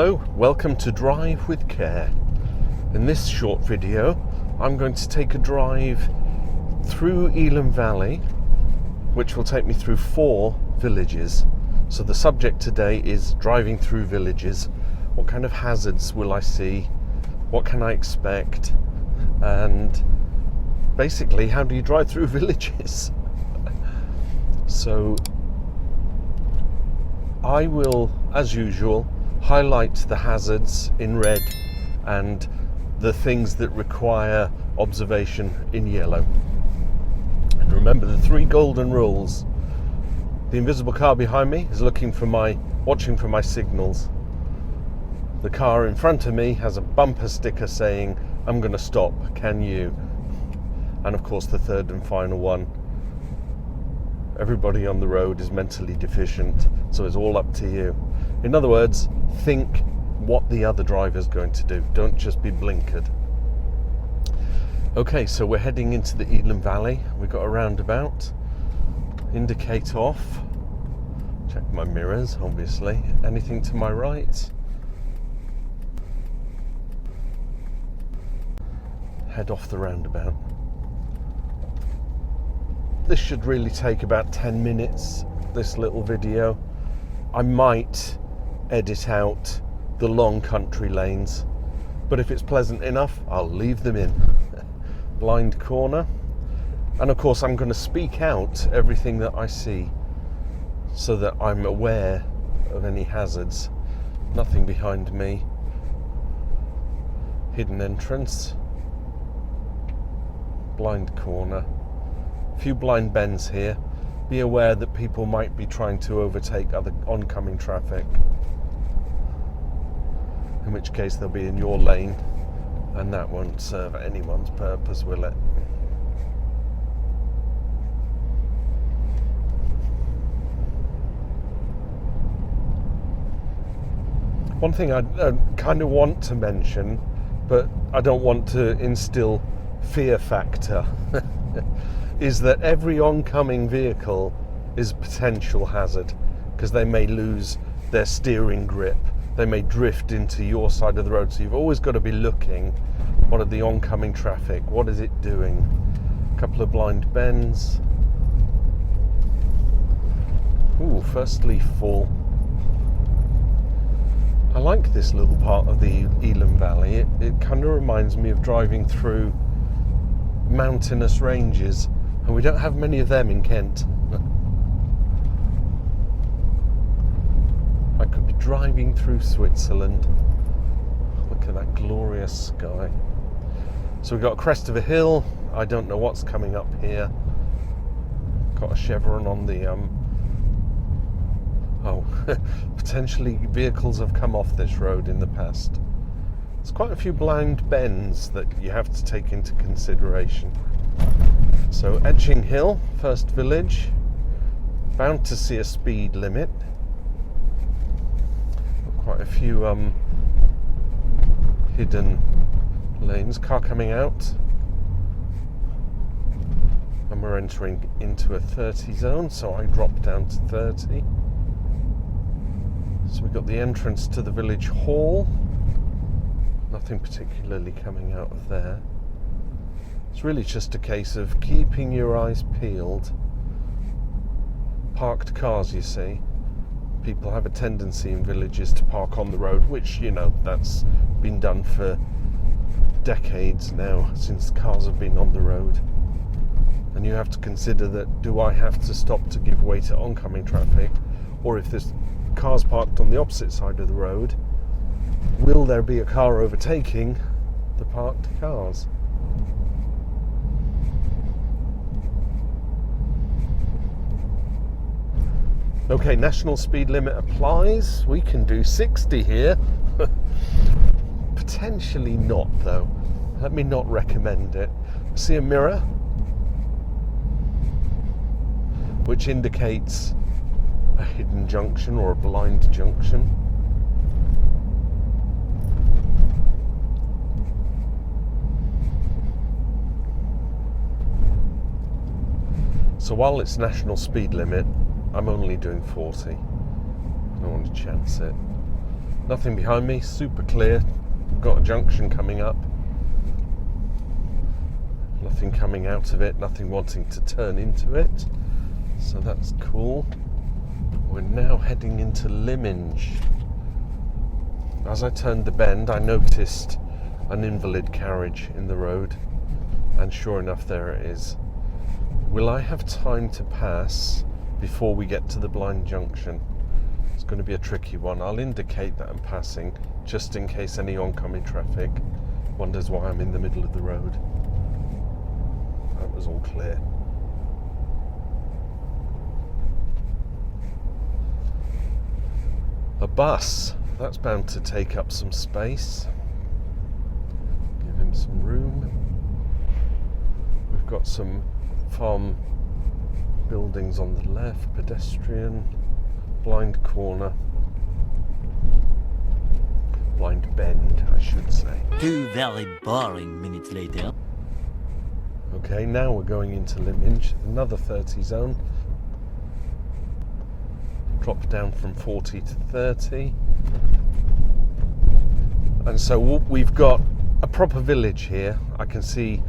Hello, welcome to Drive with Care. In this short video, I'm going to take a drive through Elham Valley, which will take me through 4 villages. So the subject today is driving through villages. What kind of hazards will I see? What can I expect? And basically, how do you drive through villages? So I will, as usual, highlight the hazards in red and the things that require observation in yellow. And remember the 3 golden rules. The invisible car behind me is watching for my signals. The car in front of me has a bumper sticker saying, "I'm going to stop, can you?" And of course the third and final one, everybody on the road is mentally deficient, so it's all up to you. In other words, think what the other driver's going to do. Don't just be blinkered. Okay, so we're heading into the Elham Valley. We've got a roundabout. Indicate off. Check my mirrors, obviously. Anything to my right? Head off the roundabout. This should really take about 10 minutes, this little video. I might edit out the long country lanes, but if it's pleasant enough, I'll leave them in. Blind corner. And of course, I'm going to speak out everything that I see so that I'm aware of any hazards. Nothing behind me. Hidden entrance. Blind corner. A few blind bends here. Be aware that people might be trying to overtake other oncoming traffic, in which case they'll be in your lane, and that won't serve anyone's purpose, will it? One thing I kind of want to mention, but I don't want to instill fear factor, is that every oncoming vehicle is a potential hazard, because they may lose their steering grip, they may drift into your side of the road, so you've always got to be looking, what are the oncoming traffic, what is it doing? A couple of blind bends. Ooh, first leaf fall. I like this little part of the Elham Valley. It kind of reminds me of driving through mountainous ranges, and we don't have many of them in Kent. I could be driving through Switzerland. Look at that glorious sky. So we've got a crest of a hill. I don't know what's coming up here. Got a chevron on the potentially vehicles have come off this road in the past. There's quite a few blind bends that you have to take into consideration. So Etching Hill, first village, bound to see a speed limit. Quite a few hidden lanes. Car coming out, and we're entering into a 30 zone, so I drop down to 30. So we've got the entrance to the village hall. Nothing particularly coming out of there. It's really just a case of keeping your eyes peeled. Parked cars, you see. People have a tendency in villages to park on the road, which, you know, that's been done for decades now, since cars have been on the road. And you have to consider that, do I have to stop to give way to oncoming traffic? Or if this car's parked on the opposite side of the road, will there be a car overtaking the parked cars? Okay, national speed limit applies. We can do 60 here. Potentially not, though. Let me not recommend it. See a mirror, which indicates a hidden junction or a blind junction. So while it's national speed limit, I'm only doing 40. I don't want to chance it. Nothing behind me, super clear. Got a junction coming up. Nothing coming out of it, nothing wanting to turn into it. So that's cool. We're now heading into Lyminge. As I turned the bend, I noticed an invalid carriage in the road, and sure enough, there it is. Will I have time to pass before we get to the blind junction? It's going to be a tricky one. I'll indicate that I'm passing, just in case any oncoming traffic wonders why I'm in the middle of the road. That was all clear. A bus. That's bound to take up some space. Give him some room. We've got some farm buildings on the left, pedestrian, blind corner, blind bend, I should say. 2 very boring minutes later. Okay, now we're going into Lyminge, another 30 zone. Drop down from 40 to 30. And so we've got a proper village here. I can see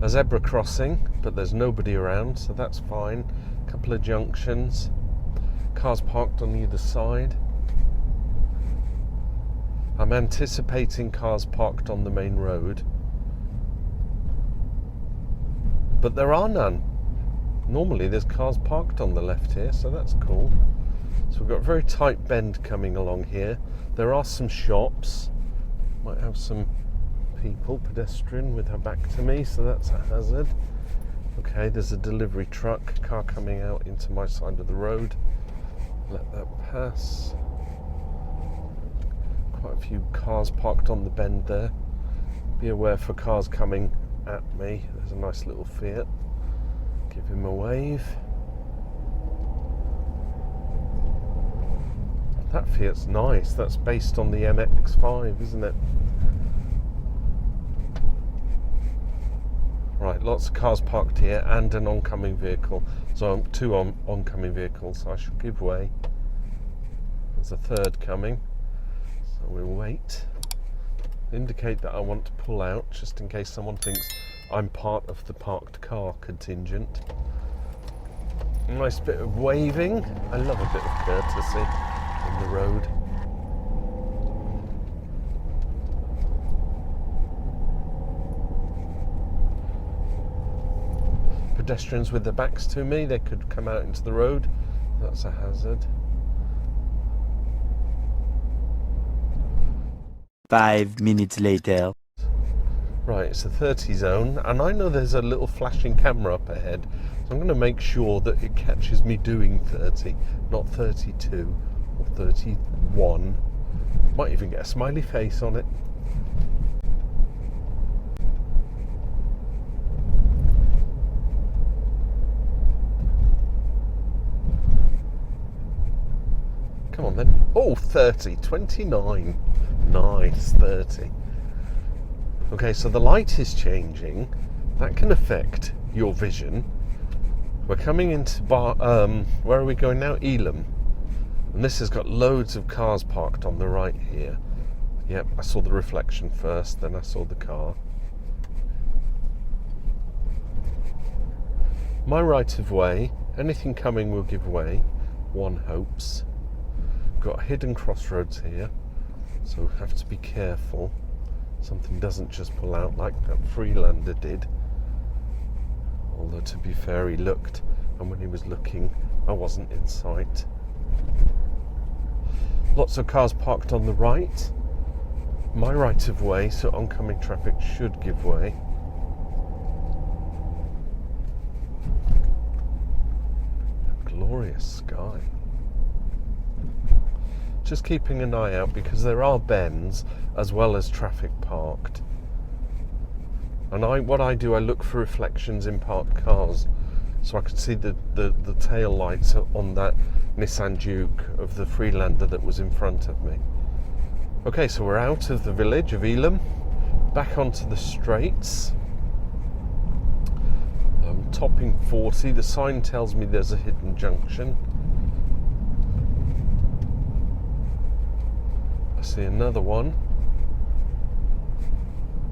a zebra crossing, but there's nobody around, so that's fine. A couple of junctions, cars parked on either side. I'm anticipating cars parked on the main road, but there are none. Normally there's cars parked on the left here, so that's cool. So we've got a very tight bend coming along here. There are some shops. Might have some people, pedestrian with her back to me, so that's a hazard. Okay, there's a delivery truck, car coming out into my side of the road. Let that pass. Quite a few cars parked on the bend there. Be aware for cars coming at me. There's a nice little Fiat. Give him a wave. That Fiat's nice. That's based on the MX-5, isn't it? Right, lots of cars parked here and an oncoming vehicle. So two oncoming vehicles, so I should give way. There's a third coming, so we'll wait. Indicate that I want to pull out, just in case someone thinks I'm part of the parked car contingent. Nice bit of waving. I love a bit of courtesy in the road. Pedestrians with their backs to me, they could come out into the road. That's a hazard. 5 minutes later. Right, it's a 30 zone, and I know there's a little flashing camera up ahead, so I'm going to make sure that it catches me doing 30, not 32 or 31. Might even get a smiley face on it. Come on then. Oh, 30, 29. Nice, 30. Okay, so the light is changing. That can affect your vision. We're coming into where are we going now? Elham. And this has got loads of cars parked on the right here. Yep, I saw the reflection first, then I saw the car. My right of way, anything coming will give way, one hopes. Got a hidden crossroads here, so have to be careful. Something doesn't just pull out like that Freelander did. Although to be fair, he looked, and when he was looking, I wasn't in sight. Lots of cars parked on the right. My right of way, so oncoming traffic should give way. Glorious sky. Just keeping an eye out because there are bends as well as traffic parked. And what I do, I look for reflections in parked cars, so I can see the tail lights on that Nissan Duke of the Freelander that was in front of me. Okay, so we're out of the village of Elham, back onto the straights. I'm topping 40. The sign tells me there's a hidden junction. See another one.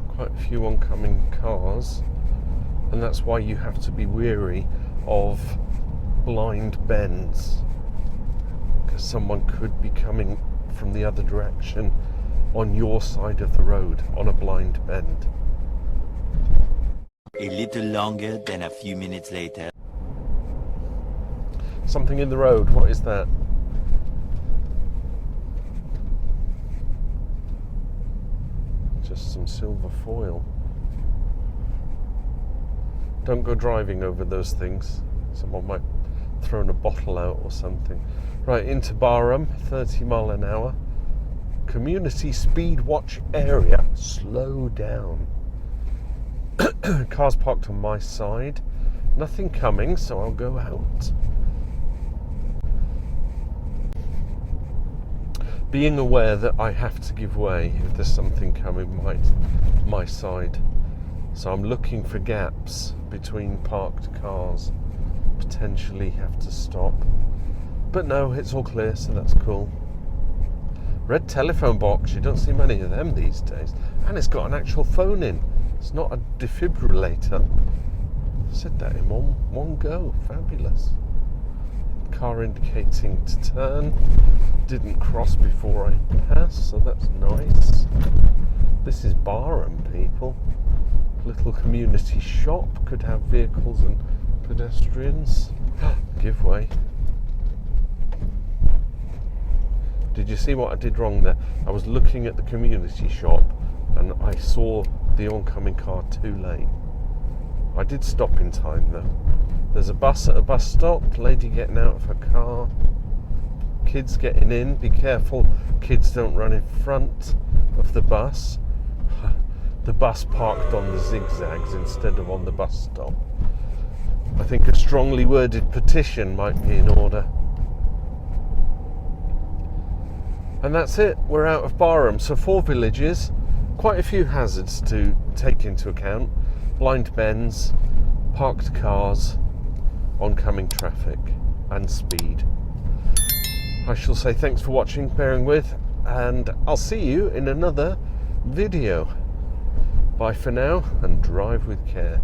Quite a few oncoming cars, and that's why you have to be wary of blind bends, because someone could be coming from the other direction on your side of the road on a blind bend. A little longer than a few minutes later. Something in the road, what is that? Just some silver foil. Don't go driving over those things. Someone might have thrown a bottle out or something. Right, into Barham, 30 mile an hour. Community speed watch area. Slow down. Cars parked on my side. Nothing coming, so I'll go out. Being aware that I have to give way if there's something coming my side. So I'm looking for gaps between parked cars. Potentially have to stop. But no, it's all clear, so that's cool. Red telephone box, you don't see many of them these days. And it's got an actual phone in. It's not a defibrillator. I said that in one go. Fabulous. Car indicating to turn. Didn't cross before I passed, so that's nice. This is Barham, people. Little community shop, could have vehicles and pedestrians. Give way. Did you see what I did wrong there? I was looking at the community shop and I saw the oncoming car too late. I did stop in time though. There's a bus at a bus stop, lady getting out of her car, kids getting in. Be careful, kids don't run in front of the bus. The bus parked on the zigzags instead of on the bus stop. I think a strongly worded petition might be in order. And that's it, we're out of Barham. So 4 villages, quite a few hazards to take into account. Blind bends, parked cars, oncoming traffic and speed. I shall say thanks for watching, bearing with, and I'll see you in another video. Bye for now and drive with care.